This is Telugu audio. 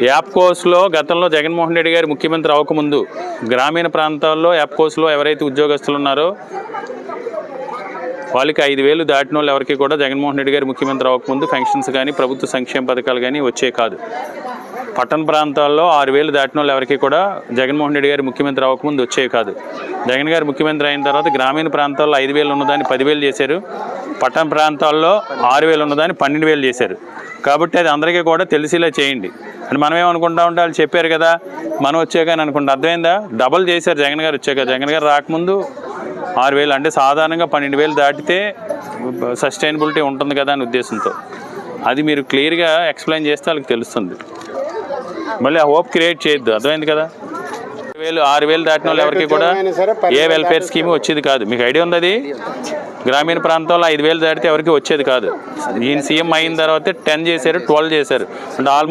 యాప్కోస్లో గతంలో జగన్మోహన్ రెడ్డి గారు ముఖ్యమంత్రి అవ్వకముందు గ్రామీణ ప్రాంతాల్లో యాప్కోస్లో ఎవరైతే ఉద్యోగస్తులు ఉన్నారో వాళ్ళకి 5,000 దాటిన వాళ్ళు ఎవరికి కూడా జగన్మోహన్ రెడ్డి గారు ముఖ్యమంత్రి అవ్వకముందు పెన్షన్స్ కానీ ప్రభుత్వ సంక్షేమ పథకాలు కానీ వచ్చే కాదు. పట్టణ ప్రాంతాల్లో 6,000 దాటిన వాళ్ళు ఎవరికి కూడా జగన్మోహన్ రెడ్డి గారు ముఖ్యమంత్రి అవ్వకముందు వచ్చే కాదు. జగన్ గారు ముఖ్యమంత్రి అయిన తర్వాత గ్రామీణ ప్రాంతాల్లో 5,000 ఉన్నదాన్ని 10,000 చేశారు. పట్టణ ప్రాంతాల్లో 6,000 ఉన్నదాన్ని 12,000 చేశారు. కాబట్టి అది అందరికీ కూడా తెలిసేలా చేయండి అని మనం ఏమనుకుంటా ఉంటే వాళ్ళు చెప్పారు కదా మనం వచ్చాక అని అనుకుంటా. అర్థమైందా? డబల్ చేశారు జగన్ గారు వచ్చాక. జగన్ గారు రాకముందు 6,000 అంటే సాధారణంగా 12,000 దాటితే సస్టైనబిలిటీ ఉంటుంది కదా అనే ఉద్దేశంతో అది మీరు క్లియర్గా ఎక్స్ప్లెయిన్ చేస్తే వాళ్ళకి తెలుస్తుంది. మళ్ళీ ఆ హోప్ క్రియేట్ చేయొద్దు. అర్థమైంది కదా? 6,000 దాటిన వాళ్ళు ఎవరికి కూడా ఏ వెల్ఫేర్ స్కీమ్ వచ్చేది కాదు. మీకు ఐడియా ఉంది అది? గ్రామీణ ప్రాంతాల్లో 5,000 దాటితే ఎవరికి వచ్చేది కాదు. ఈయన సీఎం అయిన తర్వాత 10 చేశారు, 12 చేశారు. అంటే ఆల్మోస్ట్